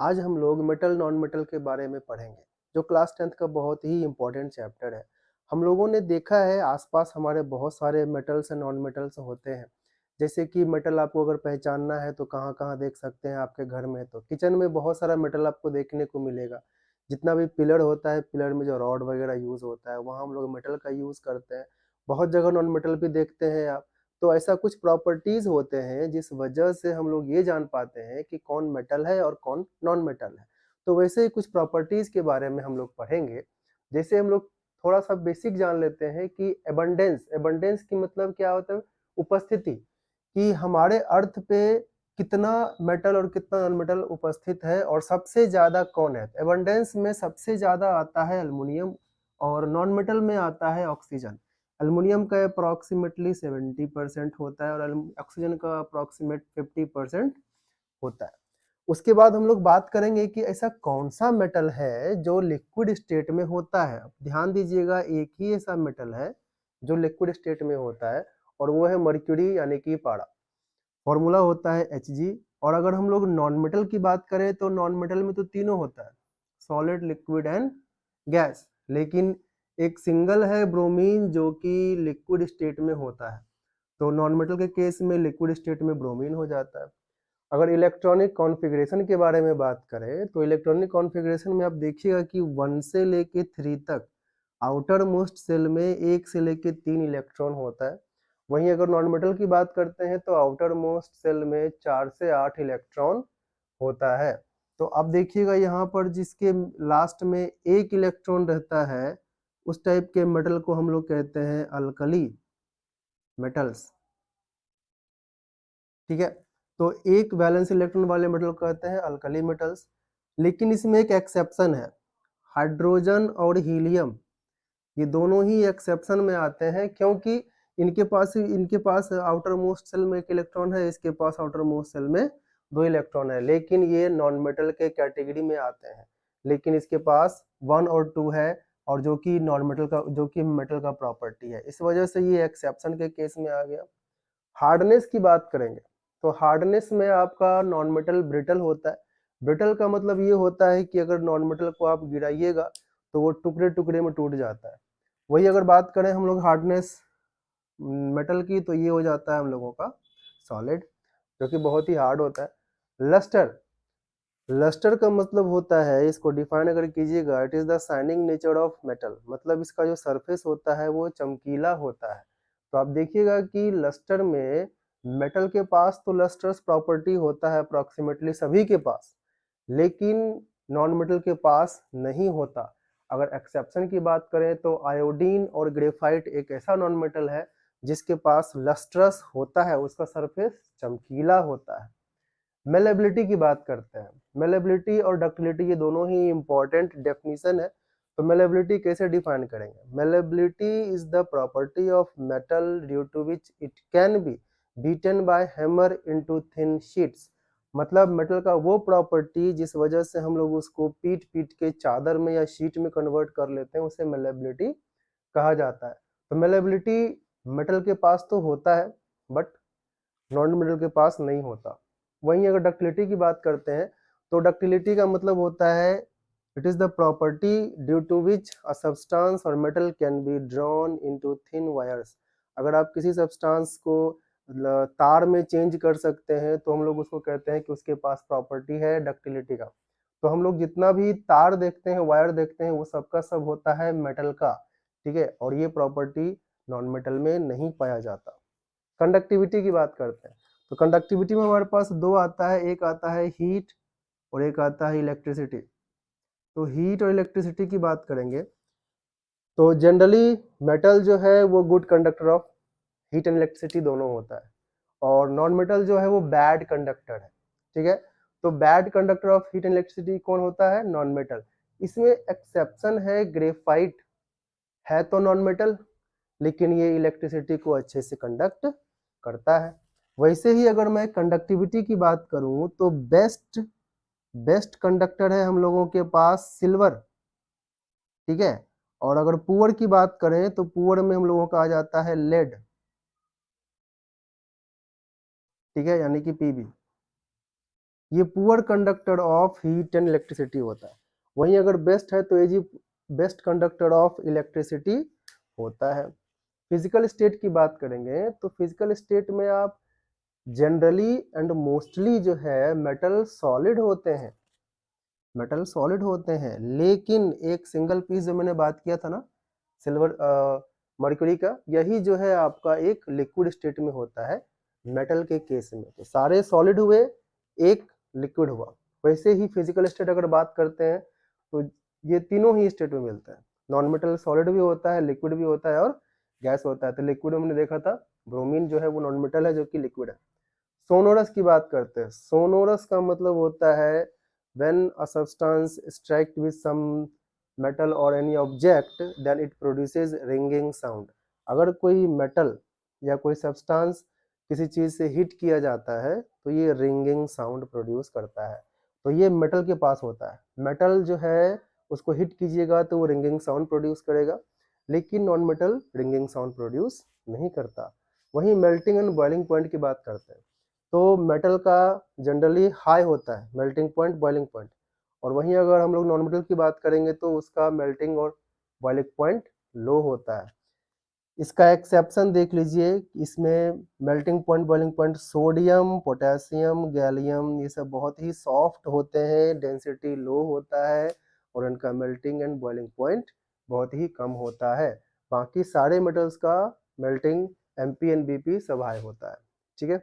आज हम लोग मेटल नॉन मेटल के बारे में पढ़ेंगे, जो क्लास 10th का बहुत ही इम्पोर्टेंट चैप्टर है। हम लोगों ने देखा है आसपास हमारे बहुत सारे मेटल्स एंड नॉन मेटल्स होते हैं। जैसे कि मेटल आपको अगर पहचानना है तो कहाँ-कहाँ देख सकते हैं आपके घर में तो किचन में बहुत सारा मेटल आपको देखने को मिलेगा। जितना भी पिलर होता है, पिलर में जो रॉड वगैरह यूज़ होता है, वहाँ हम लोग मेटल का यूज़ करते हैं। बहुत जगह नॉन मेटल भी देखते हैं आप। तो ऐसा कुछ प्रॉपर्टीज़ होते हैं जिस वजह से हम लोग ये जान पाते हैं कि कौन मेटल है और कौन नॉन मेटल है। तो वैसे ही कुछ प्रॉपर्टीज़ के बारे में हम लोग पढ़ेंगे। जैसे हम लोग थोड़ा-सा बेसिक जान लेते हैं कि अबंडेंस, अबंडेंस की मतलब क्या होता है? उपस्थिति, कि हमारे अर्थ पे कितना मेटल और कितना नॉन मेटल उपस्थित है और सबसे ज़्यादा कौन है? अबंडेंस में सबसे ज़्यादा आता है एल्युमिनियम और नॉन मेटल में आता है ऑक्सीजन। एल्युमिनियम का अप्रॉक्सिमेटली 70% होता है और ऑक्सीजन का अप्रॉक्सिमेट 50% होता है। उसके बाद हम लोग बात करेंगे कि ऐसा कौन-सा मेटल है जो लिक्विड स्टेट में होता है। ध्यान दीजिएगा, एक ही ऐसा मेटल है जो लिक्विड स्टेट में होता है और वो है मर्क्यूरी यानी कि पारा। फॉर्मूला होता है Hg। और अगर हम लोग नॉन मेटल की बात करें तो नॉन मेटल में तो तीनों होता है, सॉलिड, लिक्विड एंड गैस। लेकिन एक सिंगल है ब्रोमीन जो कि लिक्विड स्टेट में होता है। तो नॉन मेटल के केस में लिक्विड स्टेट में ब्रोमीन हो जाता है। अगर इलेक्ट्रॉनिक कॉन्फ़िगरेशन के बारे में बात करें तो इलेक्ट्रॉनिक कॉन्फ़िगरेशन में आप देखिएगा कि 1 से लेके 3 तक आउटर मोस्ट सेल में 1 से लेके 3 इलेक्ट्रॉन होता है। वहीं अगर नॉन मेटल की बात करते हैं तो आउटर मोस्ट सेल में 4 से 8 इलेक्ट्रॉन होता है। तो अब देखिएगा यहाँ पर जिसके लास्ट में 1 इलेक्ट्रॉन रहता है, उस टाइप के मेटल को हम लोग कहते हैं अल्कली मेटल्स। ठीक है? तो एक वैलेंस इलेक्ट्रॉन वाले मेटल को कहते हैं अल्कली मेटल्स। लेकिन इसमें एक एक्सेप्शन है, हाइड्रोजन और हीलियम, ये दोनों ही एक्सेप्शन में आते हैं क्योंकि इनके पास आउटर मोस्ट सेल में 1 इलेक्ट्रॉन है, इसके पास आउटर मोस्ट सेल में 2 इलेक्ट्रॉन है, लेकिन ये नॉन मेटल के कैटेगरी में आते हैं। लेकिन इसके पास 1 और 2 है और जो कि मेटल का प्रॉपर्टी है। इस वजह से ये एक्सेप्शन के केस में आ गया। हार्डनेस की बात करेंगे तो हार्डनेस में आपका नॉन मेटल ब्रिटल होता है। ब्रिटल का मतलब ये होता है कि अगर नॉन मेटल को आप गिराइएगा तो वो टुकड़े टुकड़े में टूट जाता है। वही अगर बात करें हम लोग हार्डनेस मेटल की तो ये हो जाता है हम लोगों का सॉलिड, जो कि बहुत ही हार्ड होता है। लस्टर, लस्टर का मतलब होता है, इसको डिफाइन अगर कीजिएगा, it is the shining nature of metal, मतलब इसका जो सरफेस होता है वो चमकीला होता है। तो आप देखिएगा कि लस्टर में मेटल के पास तो लस्टर्स प्रॉपर्टी होता है अप्रॉक्सीमेटली सभी के पास, लेकिन नॉन मेटल के पास नहीं होता। अगर एक्सेप्शन की बात करें तो आयोडीन और ग्रेफाइट एक ऐसा नॉन मेटल है जिसके पास लस्ट्रस होता है, उसका सरफेस चमकीला होता है। मेलेबिलिटी की बात करते हैं। मेलेबिलिटी और डक्टिलिटी ये दोनों ही इंपॉर्टेंट डेफिनेशन है। तो मेलेबिलिटी कैसे डिफाइन करेंगे? Malleability is the property of metal due to which it can be beaten by hammer into thin sheets. मतलब मेटल का वो प्रॉपर्टी जिस वजह से हम लोग उसको पीट पीट के चादर में या शीट में कन्वर्ट कर लेते हैं, उसे मेलेबिलिटी कहा जाता है। तो मेलेबिलिटी मेटल के पास तो होता है बट नॉन मेटल के पास नहीं होता। वहीं अगर डक्टिलिटी की बात करते हैं तो डक्टिलिटी का मतलब होता है it is the property due to which a substance और metal can be drawn into thin wires. अगर आप किसी सब्सटेंस को तार में चेंज कर सकते हैं तो हम लोग उसको कहते हैं कि उसके पास प्रॉपर्टी है डक्टिलिटी का। तो हम लोग जितना भी तार देखते हैं, वायर देखते हैं, वो सबका सब होता है मेटल का। ठीक है, और ये प्रॉपर्टी नॉन मेटल में नहीं पाया जाता। कंडक्टिविटी की बात करते हैं तो कंडक्टिविटी में हमारे पास दो आता है, एक आता है हीट और एक आता है इलेक्ट्रिसिटी। तो हीट और इलेक्ट्रिसिटी की बात करेंगे तो जनरली मेटल जो है वो good conductor of heat and electricity दोनों होता है और नॉन मेटल जो है वो बैड कंडक्टर है। ठीक है, तो bad conductor of heat and electricity कौन होता है? Non metal. इसमें एक्सेप्शन है, ग्रेफाइट है तो नॉन मेटल, लेकिन ये इलेक्ट्रिसिटी को अच्छे से कंडक्ट करता है। वैसे ही अगर मैं कंडक्टिविटी की बात करूं तो बेस्ट बेस्ट कंडक्टर है हम लोगों के पास सिल्वर। ठीक है, और अगर पुअर की बात करें तो पुअर में हम लोगों का आ जाता है लेड। ठीक है, यानी कि पीबी। ये poor conductor of heat and electricity होता है। वहीं अगर बेस्ट है तो ये जी बेस्ट कंडक्टर ऑफ इलेक्ट्रिसिटी होता है। फिजिकल स्टेट की बात करेंगे तो फिजिकल स्टेट में आप जनरली एंड मोस्टली जो है मेटल सॉलिड होते हैं, मेटल सॉलिड होते हैं, लेकिन एक सिंगल पीस जो मैंने बात किया था ना सिल्वर मर्क्यूरी का, यही जो है आपका एक लिक्विड स्टेट में होता है मेटल के केस में। तो सारे सॉलिड हुए, एक लिक्विड हुआ। वैसे ही फिजिकल स्टेट अगर बात करते हैं तो ये तीनों ही स्टेट में मिलता है। नॉन मेटल सॉलिड भी होता है, लिक्विड भी होता है और गैस होता है। तो लिक्विड हमने देखा था ब्रोमीन जो है वो नॉन मेटल है जो कि लिक्विड है। सोनोरस की बात करते हैं। सोनोरस का मतलब होता है when a substance strike with some metal or any object then it produces ringing sound। अगर कोई मेटल या कोई सब्सटेंस किसी चीज से हिट किया जाता है तो ये रिंगिंग साउंड प्रोड्यूस करता है। तो ये मेटल के पास होता है। मेटल जो है उसको हिट कीजिएगा तो वो रिंगिंग साउंड प्रोड्यूस करेगा, लेकिन non metal ringing sound produce नहीं करता। वहीं मेल्टिंग एंड बॉइलिंग पॉइंट की बात करते हैं तो मेटल का जनरली हाई होता है मेल्टिंग पॉइंट, बॉइलिंग पॉइंट, और वहीं अगर हम लोग नॉन मेटल की बात करेंगे तो उसका मेल्टिंग और बॉइलिंग पॉइंट लो होता है। इसका एक्सेप्शन देख लीजिए, इसमें melting point, boiling point sodium, potassium, gallium ये सब बहुत ही सॉफ्ट होते हैं, डेंसिटी लो होता है और इनका मेल्टिंग एंड बॉइलिंग पॉइंट बहुत ही कम होता है। बाकी सारे मेटल्स का मेल्टिंग एमपी एंड बीपी सब हाई होता है। ठीक है,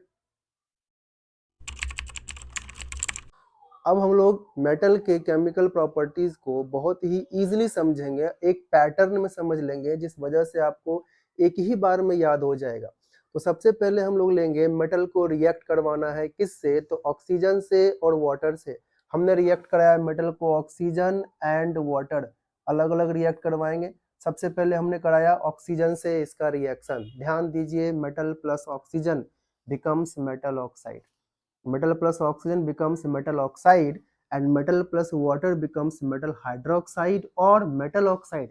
अब हम लोग मेटल के केमिकल प्रॉपर्टीज को बहुत ही इजीली समझेंगे, एक पैटर्न में समझ लेंगे जिस वजह से आपको एक ही बार में याद हो जाएगा। तो सबसे पहले हम लोग लेंगे मेटल को रिएक्ट करवाना है किससे, तो ऑक्सीजन से और वाटर से। हमने रिएक्ट कराया मेटल को ऑक्सीजन एंड वाटर, अलग अलग रिएक्ट करवाएंगे। सबसे पहले हमने कराया ऑक्सीजन से इसका रिएक्शन, ध्यान दीजिए metal plus oxygen becomes metal oxide, metal plus oxygen becomes metal oxide and metal plus water becomes metal hydroxide और metal oxide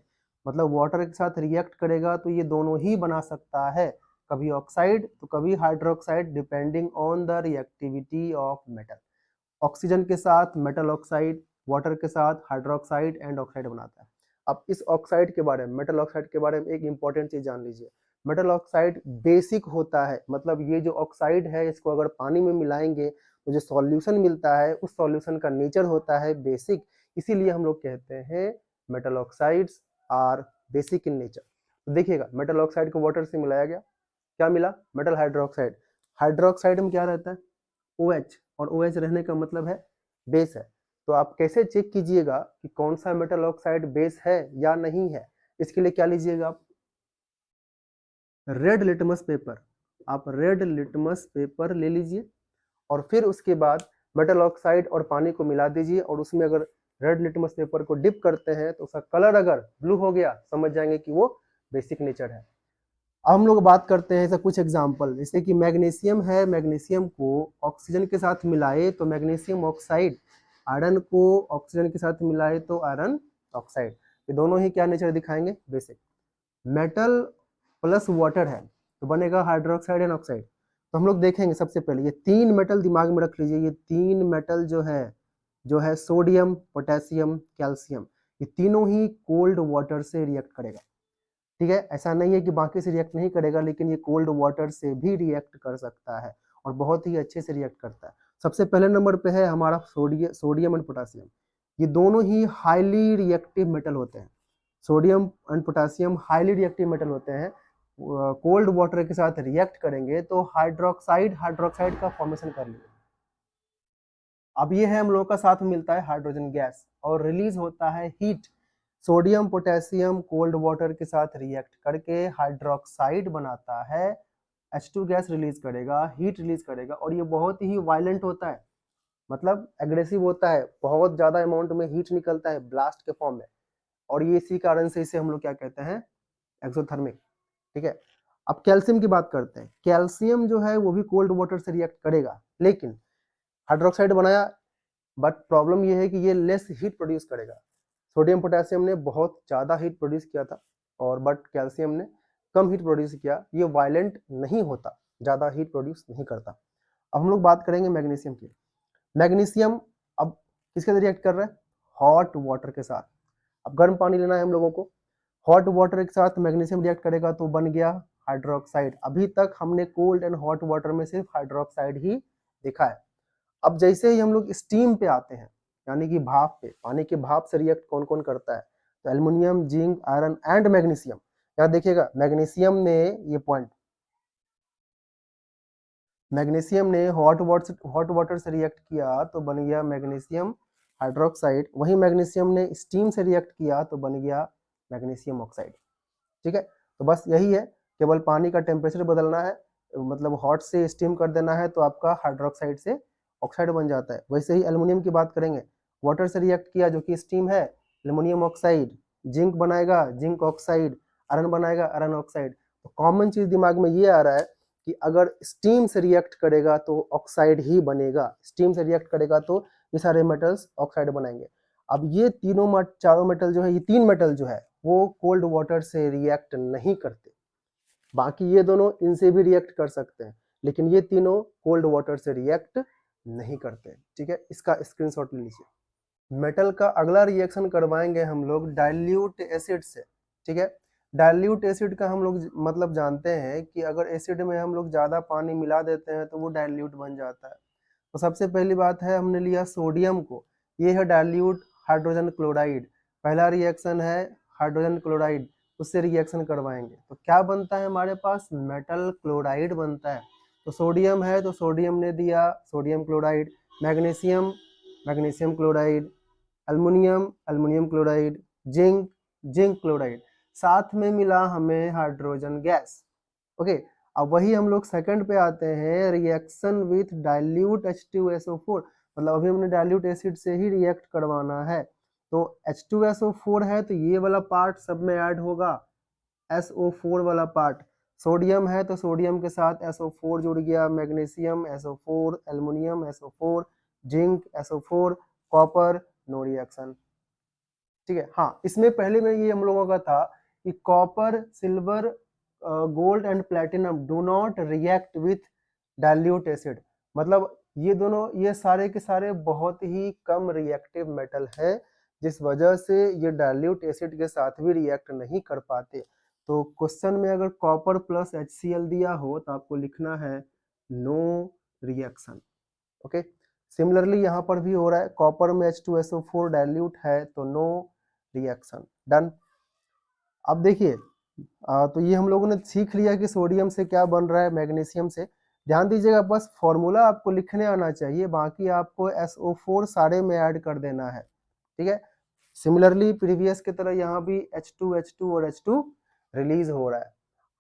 मतलब वाटर के साथ रिएक्ट करेगा तो ये दोनों ही बना सकता है, कभी ऑक्साइड तो कभी hydroxide depending on the reactivity of metal. Oxygen के साथ मेटल ऑक्साइड, वाटर के साथ हाइड्रोक्साइड एंड ऑक्साइड बनाता है। अब इस ऑक्साइड के बारे में, मेटल ऑक्साइड के बारे में एक इंपॉर्टेंट चीज जान लीजिए। मेटल ऑक्साइड बेसिक होता है, मतलब ये जो ऑक्साइड है इसको अगर पानी में मिलाएंगे तो जो सॉल्यूशन मिलता है उस सॉल्यूशन का नेचर होता है बेसिक, इसीलिए हम लोग कहते हैं metal oxides are basic in nature. तो देखिएगा मेटल ऑक्साइड को वाटर से मिलाया गया, क्या मिला, मेटल हाइड्रोक्साइड। हाइड्रोक्साइड में क्या रहता है, OH, और OH रहने का मतलब है बेस है। तो आप कैसे चेक कीजिएगा कि कौन सा मेटल ऑक्साइड बेस है या नहीं है, इसके लिए क्या लीजिएगा आप, रेड लिटमस पेपर। आप रेड लिटमस पेपर ले लीजिए और फिर उसके बाद मेटल ऑक्साइड और पानी को मिला दीजिए और उसमें अगर रेड लिटमस पेपर को डिप करते हैं तो उसका कलर अगर ब्लू हो गया समझ जाएंगे कि वो बेसिक नेचर है। अब हम लोग बात करते हैं ऐसा कुछ एग्जाम्पल, जैसे कि मैग्नीशियम है, मैग्नीशियम को ऑक्सीजन के साथ मिलाए तो मैग्नीशियम ऑक्साइड, आयरन को ऑक्सीजन के साथ मिलाए तो आयरन ऑक्साइड, ये दोनों ही क्या नेचर दिखाएंगे, बेसिक। मेटल प्लस वाटर है तो बनेगा हाइड्रोक्साइड एंड ऑक्साइड। तो हम लोग देखेंगे सबसे पहले ये तीन मेटल दिमाग में रख लीजिए, ये तीन मेटल जो है सोडियम, पोटेशियम, कैल्शियम, ये तीनों ही कोल्ड वाटर से रिएक्ट करेगा। ठीक है, ऐसा नहीं है कि बाकी से रिएक्ट नहीं करेगा, लेकिन ये कोल्ड वाटर से भी रिएक्ट कर सकता है और बहुत ही अच्छे से रिएक्ट करता है। सबसे पहले नंबर पे है हमारा सोडियम एंड पोटासियम, ये दोनों ही हाईली रिएक्टिव मेटल होते हैं। Sodium and potassium highly reactive metal होते हैं, कोल्ड वाटर के साथ रिएक्ट करेंगे तो हाइड्रोक्साइड का फॉर्मेशन कर लेंगे। अब ये है हम लोगों का साथ में मिलता है हाइड्रोजन गैस और रिलीज होता है heat. Sodium potassium cold water के साथ रिएक्ट करके हाइड्रोक्साइड बनाता है, H2 गैस रिलीज करेगा, हीट रिलीज करेगा और ये बहुत ही वायलेंट होता है, मतलब एग्रेसिव होता है, बहुत ज्यादा अमाउंट में हीट निकलता है ब्लास्ट के फॉर्म में, और ये इसी कारण से इसे हम लोग क्या कहते हैं, एक्सोथर्मिक। ठीक है, अब कैल्शियम की बात करते हैं। कैल्शियम जो है वो भी कोल्ड वाटर से रिएक्ट करेगा, लेकिन हाइड्रोक्साइड बनाया, बट प्रॉब्लम ये है कि ये लेस हीट प्रोड्यूस करेगा। सोडियम पोटेशियम ने बहुत ज़्यादा हीट प्रोड्यूस किया था और बट कैल्शियम ने कम हीट प्रोड्यूस किया, ये वायलेंट नहीं होता, ज़्यादा हीट प्रोड्यूस नहीं करता। अब हम लोग बात करेंगे मैग्नीशियम की। मैग्नीशियम अब किसके साथ रिएक्ट कर रहा है? हॉट वाटर के साथ। अब गर्म पानी लेना है हम लोगों को, हॉट वाटर के साथ मैग्नीशियम रिएक्ट करेगा तो बन गया हाइड्रोक्साइड। अभी तक हमने कोल्ड एंड हॉट वाटर में सिर्फ हाइड्रोक्साइड ही देखा है। अब जैसे ही हम लोग स्टीम पे आते हैं, यानी कि भाप पे, पानी के भाप से रिएक्ट कौन कौन करता है? तो aluminium, zinc, iron and magnesium. यहाँ देखिएगा मैग्नीशियम ने, ये पॉइंट, मैग्नीशियम ने हॉट वाटर से रिएक्ट किया तो बन गया मैग्नीशियम हाइड्रोक्साइड। वहीं मैग्नीशियम ने स्टीम से रिएक्ट किया तो बन गया मैग्नीशियम ऑक्साइड। ठीक है, तो बस यही है, केवल पानी का टेम्परेचर बदलना है, मतलब हॉट से स्टीम कर देना है तो आपका हाइड्रोक्साइड से ऑक्साइड बन जाता है। वैसे ही एल्युमिनियम की बात करेंगे, वाटर से रिएक्ट किया जो कि स्टीम है, एल्युमिनियम ऑक्साइड, जिंक बनाएगा जिंक ऑक्साइड, आयरन बनाएगा आयरन ऑक्साइड। तो कॉमन चीज दिमाग में ये आ रहा है कि अगर स्टीम से रिएक्ट करेगा तो ऑक्साइड ही बनेगा, स्टीम से रिएक्ट करेगा तो ये सारे मेटल्स ऑक्साइड बनाएंगे। अब ये तीनों चारों मेटल जो है, ये तीन मेटल जो है वो कोल्ड वाटर से रिएक्ट नहीं करते। बाकी ये दोनों इनसे भी रिएक्ट कर सकते हैं, लेकिन ये तीनों कोल्ड वाटर से रिएक्ट नहीं करते। ठीक है, इसका स्क्रीनशॉट ले लीजिए। मेटल का अगला रिएक्शन करवाएंगे हम लोग डाइल्यूट एसिड से। ठीक है, डाइल्यूट एसिड का हम लोग मतलब जानते हैं कि अगर एसिड में हम लोग ज़्यादा पानी मिला देते हैं तो वो डाइल्यूट बन जाता है। तो सबसे पहली बात है, हमने लिया सोडियम को, ये है डाइल्यूट हाइड्रोजन क्लोराइड। पहला रिएक्शन है हाइड्रोजन क्लोराइड, उससे रिएक्शन करवाएंगे तो क्या बनता है हमारे पास? मेटल क्लोराइड बनता है। तो सोडियम है तो सोडियम ने दिया sodium chloride, magnesium magnesium chloride, aluminium aluminium chloride, zinc zinc chloride, साथ में मिला हमें हाइड्रोजन गैस। ओके, अब वही हम लोग सेकंड पे आते हैं, रिएक्शन विथ डाइल्यूट H2SO4। मतलब अभी हमने डाइल्यूट एसिड से ही रिएक्ट करवाना है, तो H2SO4 है तो ये वाला पार्ट सब में ऐड होगा, SO4 वाला पार्ट। सोडियम है तो सोडियम के साथ SO4 जुड़ गया, magnesium SO4, aluminium SO4, zinc SO4, copper no reaction. ठीक है, हाँ इसमें पहले में ये हम लोगों का था कि copper, silver, gold and platinum do not react with dilute acid. मतलब ये दोनों, ये सारे के सारे बहुत ही कम रिएक्टिव मेटल है, जिस वजह से ये डाइल्यूट एसिड के साथ भी रिएक्ट नहीं कर पाते। तो क्वेश्चन में अगर कॉपर प्लस HCl दिया हो तो आपको लिखना है नो रिएक्शन। ओके, सिमिलरली यहाँ पर भी हो रहा है, कॉपर में H2SO4 डाइल्यूट है तो नो रिएक्शन। डन। अब देखिए, तो ये हम लोगों ने सीख लिया कि सोडियम से क्या बन रहा है, मैग्नीशियम से। ध्यान दीजिएगा, बस फॉर्मूला आपको लिखने आना चाहिए, बाकी आपको SO4 सारे में ऐड कर देना है। ठीक है, सिमिलरली प्रीवियस की तरह यहाँ भी H2 और H2 रिलीज हो रहा है।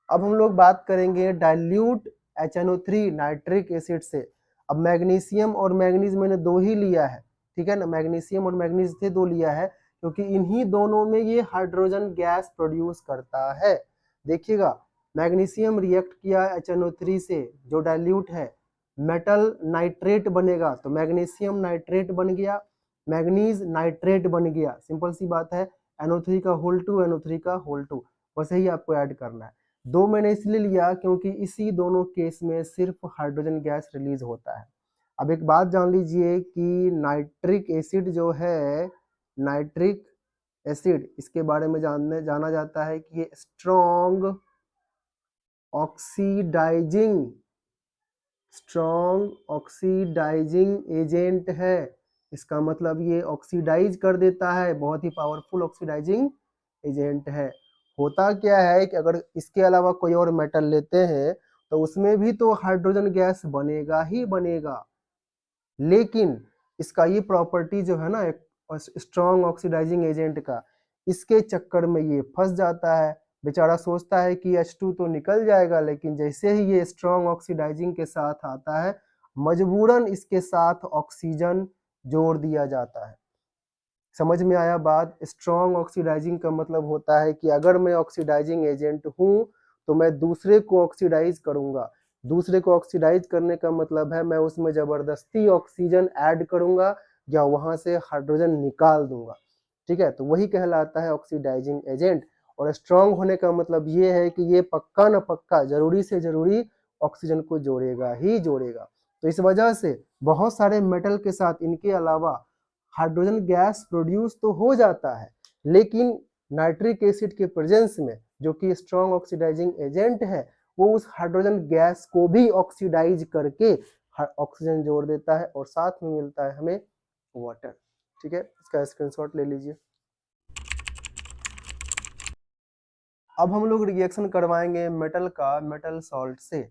अब हम लोग बात करेंगे डाइल्यूट HNO3 नाइट्रिक एसिड से। अब मैग्नीशियम और मैग्नीज मैंने दो ही लिया है, ठीक है ना, मैग्नीशियम और मैग्नीज से दो लिया है क्योंकि इन्हीं दोनों में ये हाइड्रोजन गैस प्रोड्यूस करता है। देखिएगा, मैग्नीशियम रिएक्ट किया HNO3 से जो डाइल्यूट है, मेटल नाइट्रेट बनेगा तो मैग्नीशियम नाइट्रेट बन गया, मैग्नीज नाइट्रेट बन गया। सिंपल सी बात है, NO3 का होल 2 NO3 का होल 2, वैसे ही आपको ऐड करना है। दो मैंने इसलिए लिया क्योंकि इसी दोनों केस में सिर्फ हाइड्रोजन गैस रिलीज होता है। अब एक बात जान लीजिए कि नाइट्रिक एसिड जो है, नाइट्रिक एसिड, इसके बारे में जाना जाता है कि ये स्ट्रॉन्ग ऑक्सीडाइजिंग एजेंट है। इसका मतलब ये ऑक्सीडाइज कर देता है, बहुत ही पावरफुल ऑक्सीडाइजिंग एजेंट है। होता क्या है कि अगर इसके अलावा कोई और मेटल लेते हैं तो उसमें भी तो हाइड्रोजन गैस बनेगा ही बनेगा, लेकिन इसका ये प्रॉपर्टी जो है ना, एक स्ट्रॉन्ग ऑक्सीडाइजिंग एजेंट का, इसके चक्कर में ये फंस जाता है। बेचारा सोचता है कि H2 तो निकल जाएगा, लेकिन जैसे ही ये स्ट्रॉन्ग ऑक्सीडाइजिंग के साथ आता है, मजबूरन इसके साथ ऑक्सीजन जोड़ दिया जाता है। समझ में आया बात? स्ट्रॉन्ग ऑक्सीडाइजिंग का मतलब होता है कि अगर मैं ऑक्सीडाइजिंग एजेंट हूं तो मैं दूसरे को ऑक्सीडाइज करूंगा। दूसरे को ऑक्सीडाइज करने का मतलब है मैं उसमें जबरदस्ती ऑक्सीजन ऐड करूंगा या वहां से हाइड्रोजन निकाल दूंगा। ठीक है, तो वही कहलाता है ऑक्सीडाइजिंग एजेंट। और स्ट्रॉन्ग होने का मतलब ये है कि ये पक्का न पक्का, जरूरी से जरूरी ऑक्सीजन को जोड़ेगा ही जोड़ेगा। तो इस वजह से बहुत सारे मेटल के साथ इनके अलावा हाइड्रोजन गैस प्रोड्यूस तो हो जाता है, लेकिन नाइट्रिक एसिड के प्रेजेंस में, जो कि स्ट्रॉन्ग ऑक्सीडाइजिंग एजेंट है, वो उस हाइड्रोजन गैस को भी ऑक्सीडाइज करके ऑक्सीजन जोड़ देता है और साथ में मिलता है हमें वाटर। ठीक है, इसका स्क्रीनशॉट ले लीजिए। अब हम लोग रिएक्शन करवाएंगे मेटल का मेटल सॉल्ट से।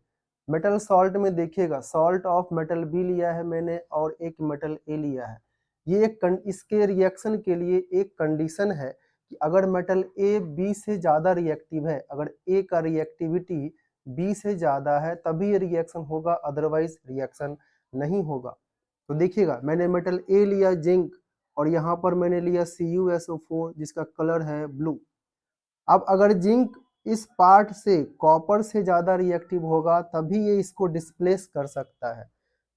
मेटल सॉल्ट में देखिएगा, सॉल्ट ऑफ मेटल बी लिया है मैंने और एक मेटल ए लिया है। ये इसके रिएक्शन के लिए एक कंडीशन है कि अगर मेटल ए बी से ज़्यादा रिएक्टिव है, अगर ए का रिएक्टिविटी बी से ज़्यादा है तभी ये रिएक्शन होगा, अदरवाइज रिएक्शन नहीं होगा। तो देखिएगा, मैंने मेटल ए लिया जिंक और यहाँ पर मैंने लिया CuSO4 जिसका कलर है ब्लू। अब अगर जिंक इस पार्ट से कॉपर से ज़्यादा रिएक्टिव होगा तभी ये इसको डिस्प्लेस कर सकता है।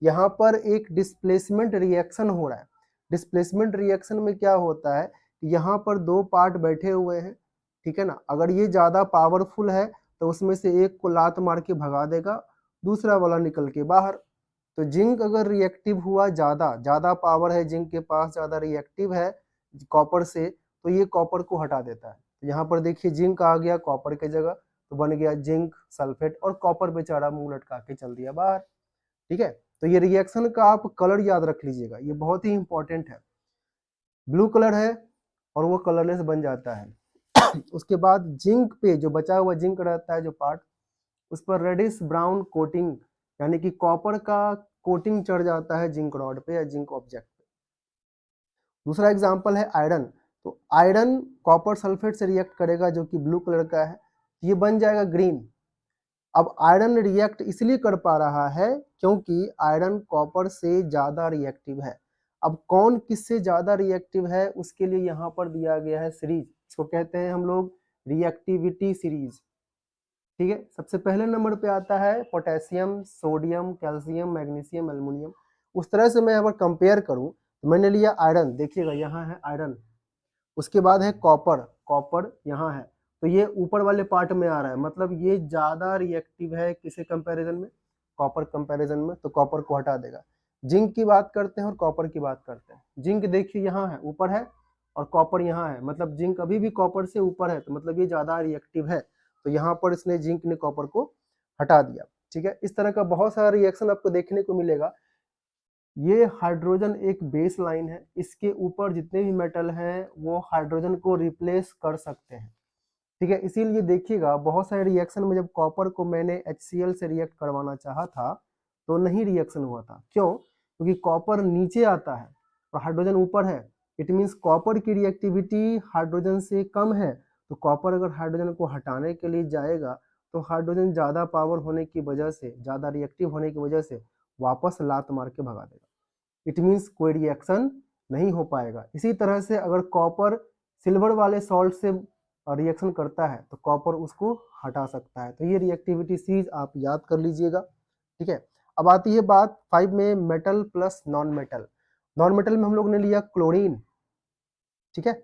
यहाँ पर एक डिस्प्लेसमेंट रिएक्शन हो रहा है। डिस्प्लेसमेंट रिएक्शन में क्या होता है, यहाँ पर दो पार्ट बैठे हुए हैं, ठीक है ना। अगर ये ज़्यादा पावरफुल है तो उसमें से एक को लात मार के भगा देगा, दूसरा वाला निकल के बाहर। तो जिंक अगर रिएक्टिव हुआ, ज़्यादा पावर है जिंक के पास, ज़्यादा रिएक्टिव है कॉपर से, तो ये कॉपर को हटा देता है। तो यहाँ पर देखिए जिंक आ गया कॉपर के जगह, तो बन गया जिंक सल्फेट और कॉपर बेचारा मुंह लटका के चल दिया बाहर। ठीक है, तो ये रिएक्शन का आप कलर याद रख लीजिएगा, ये बहुत ही इंपॉर्टेंट है। ब्लू कलर है और वो कलरलेस बन जाता है। उसके बाद जिंक पे जो बचा हुआ जिंक रहता है जो पार्ट, उस पर रेडिश ब्राउन कोटिंग यानी कि कॉपर का कोटिंग चढ़ जाता है जिंक रॉड पे या जिंक ऑब्जेक्ट पे। दूसरा एग्जांपल है आयरन। तो आयरन कॉपर सल्फेट से रिएक्ट करेगा जो कि ब्लू कलर का है, ये बन जाएगा ग्रीन। अब आयरन रिएक्ट इसलिए कर पा रहा है क्योंकि आयरन कॉपर से ज़्यादा रिएक्टिव है। अब कौन किससे ज़्यादा रिएक्टिव है उसके लिए यहाँ पर दिया गया है सीरीज, इसको कहते हैं हम लोग रिएक्टिविटी सीरीज। ठीक है, सबसे पहले नंबर पे आता है potassium, sodium, calcium, magnesium, aluminium. उस तरह से मैं अगर कंपेयर करूँ तो मैंने लिया आयरन, देखिएगा यहाँ है आयरन, उसके बाद है कॉपर, कॉपर यहाँ है, तो ये ऊपर वाले पार्ट में आ रहा है, मतलब ये ज़्यादा रिएक्टिव है किसे कंपैरिजन में, कॉपर कंपैरिजन में, तो कॉपर को हटा देगा। जिंक की बात करते हैं और कॉपर की बात करते हैं। जिंक देखिए यहाँ है, ऊपर है, और कॉपर यहाँ है, मतलब जिंक अभी भी कॉपर से ऊपर है, तो मतलब ये ज़्यादा रिएक्टिव है, तो यहाँ पर इसने जिंक ने कॉपर को हटा दिया। ठीक है, इस तरह का बहुत सारा रिएक्शन आपको देखने को मिलेगा। ये हाइड्रोजन एक बेस लाइन है, इसके ऊपर जितने भी मेटल हैं वो हाइड्रोजन को रिप्लेस कर सकते हैं। ठीक है, इसीलिए देखिएगा बहुत सारे रिएक्शन में जब कॉपर को मैंने HCl से रिएक्ट करवाना चाहा था तो नहीं रिएक्शन हुआ था। क्यों? क्योंकि कॉपर नीचे आता है और हाइड्रोजन ऊपर है। इट मीन्स कॉपर की रिएक्टिविटी हाइड्रोजन से कम है, तो कॉपर अगर हाइड्रोजन को हटाने के लिए जाएगा तो हाइड्रोजन ज़्यादा पावर होने की वजह से, ज़्यादा रिएक्टिव होने की वजह से वापस लात मार के भगा देगा। इट मीन्स कोई रिएक्शन नहीं हो पाएगा। इसी तरह से अगर कॉपर सिल्वर वाले सॉल्ट से रिएक्शन करता है तो कॉपर उसको हटा सकता है। तो ये रिएक्टिविटी सीरीज आप याद कर लीजिएगा। ठीक है, अब आती है बात 5 में metal plus non metal. Non metal में हम लोग ने लिया क्लोरीन। ठीक है,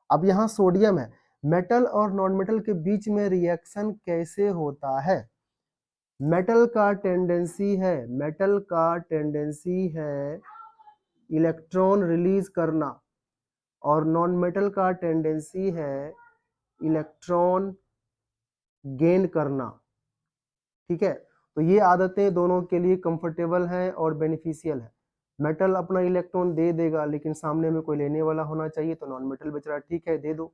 अब यहाँ सोडियम है। मेटल और नॉन मेटल के बीच में रिएक्शन कैसे होता है? मेटल का टेंडेंसी है इलेक्ट्रॉन रिलीज करना और नॉन मेटल का टेंडेंसी है इलेक्ट्रॉन गेन करना। ठीक है, तो ये आदतें दोनों के लिए कंफर्टेबल हैं और बेनिफिशियल है। मेटल अपना इलेक्ट्रॉन दे देगा लेकिन सामने में कोई लेने वाला होना चाहिए, तो नॉन मेटल बेच रहा है, ठीक है दे दो।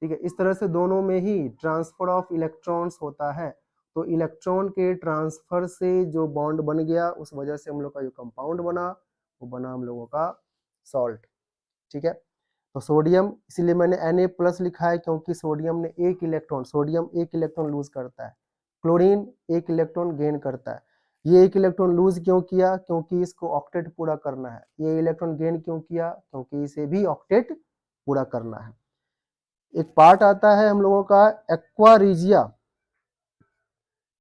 ठीक है, इस तरह से दोनों में ही ट्रांसफर ऑफ इलेक्ट्रॉन्स होता है। तो इलेक्ट्रॉन के ट्रांसफर से जो बॉन्ड बन गया उस वजह से हम लोग का जो कंपाउंड बना वो बना हम लोगों का सॉल्ट। ठीक है, तो सोडियम इसीलिए मैंने Na+ लिखा है क्योंकि सोडियम ने सोडियम एक इलेक्ट्रॉन लूज करता है। क्लोरीन एक इलेक्ट्रॉन गेन करता है। ये एक इलेक्ट्रॉन लूज क्यों किया? क्योंकि इसको ऑक्टेट पूरा करना है। ये इलेक्ट्रॉन गेन क्यों किया? क्योंकि इसे भी ऑक्टेट पूरा करना है। एक पार्ट आता है हम लोगों का एक्वा रीजिया।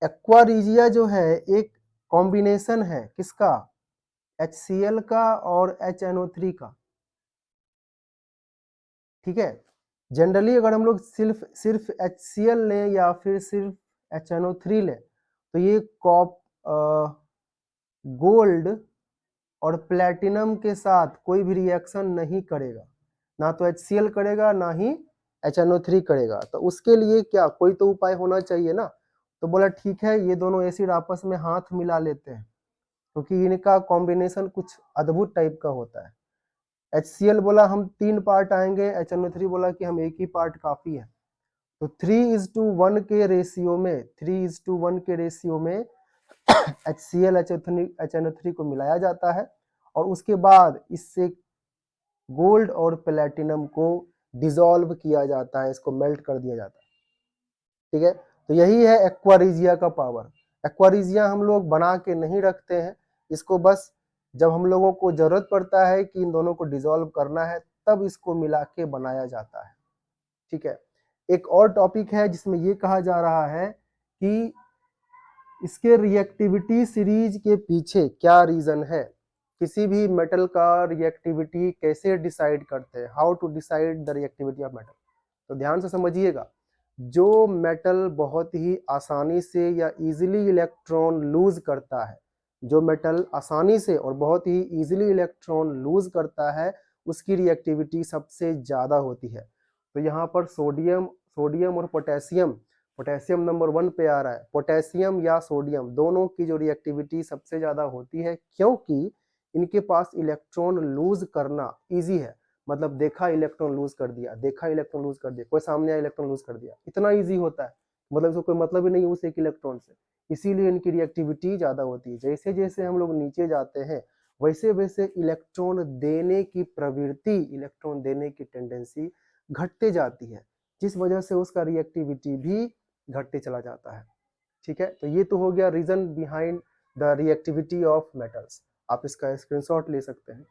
एक्वा रीजिया जो है एक कॉम्बिनेशन है किसका? HCl का और HNO3 का। ठीक है, जनरली अगर हम लोग सिर्फ HCl लें या फिर सिर्फ HNO3 लें तो ये गोल्ड और प्लेटिनम के साथ कोई भी रिएक्शन नहीं करेगा, ना तो HCl करेगा ना ही HNO3 करेगा। तो उसके लिए क्या कोई तो उपाय होना चाहिए ना। तो बोला ठीक है, ये दोनों एसिड आपस में हाथ मिला लेते हैं, क्योंकि इनका कॉम्बिनेशन कुछ अद्भुत टाइप का होता है। HCl बोला हम 3 पार्ट आएंगे, HNO3 बोला कि हम एक ही पार्ट काफी है। तो 3:1 के रेशियो में 3:1 के रेशियो में HCl HNO3 को मिलाया जाता है और उसके बाद इससे गोल्ड और प्लेटिनम को डिसॉल्व किया जाता है, इसको मेल्ट कर दिया जाता है। ठीक है, तो यही है एक्वारिजिया का पावर। एक्वारिजिया हम लोग बना के नहीं रखते हैं, इसको बस जब हम लोगों को जरूरत पड़ता है कि इन दोनों को डिसॉल्व करना है तब इसको मिला के बनाया जाता है। ठीक है, एक और टॉपिक है जिसमें ये कहा जा रहा है कि इसके रिएक्टिविटी सीरीज के पीछे क्या रीजन है, किसी भी मेटल का रिएक्टिविटी कैसे डिसाइड करते हैं, how to decide the reactivity of metal. तो ध्यान से समझिएगा, जो मेटल बहुत ही आसानी से या इजीली इलेक्ट्रॉन लूज करता है, जो मेटल आसानी से और बहुत ही इजीली इलेक्ट्रॉन लूज करता है, उसकी रिएक्टिविटी सबसे ज़्यादा होती है। तो यहाँ पर सोडियम और पोटेशियम नंबर 1 पे आ रहा है। पोटेशियम या सोडियम दोनों की जो रिएक्टिविटी सबसे ज़्यादा होती है, क्योंकि इनके पास इलेक्ट्रॉन लूज करना ईजी है। मतलब देखा इलेक्ट्रॉन लूज कर दिया, देखा इलेक्ट्रॉन लूज कर दिया, कोई सामने आया इलेक्ट्रॉन लूज कर दिया, इतना ईजी होता है, मतलब इसको कोई मतलब ही नहीं है उस एक इलेक्ट्रॉन से, इसीलिए इनकी रिएक्टिविटी ज़्यादा होती है। जैसे जैसे हम लोग नीचे जाते हैं वैसे वैसे इलेक्ट्रॉन देने की प्रवृत्ति, इलेक्ट्रॉन देने की टेंडेंसी घटते जाती है, जिस वजह से उसका रिएक्टिविटी भी घटते चला जाता है। ठीक है, तो ये तो हो गया reason behind the reactivity of metals. आप इसका स्क्रीनशॉट ले सकते हैं।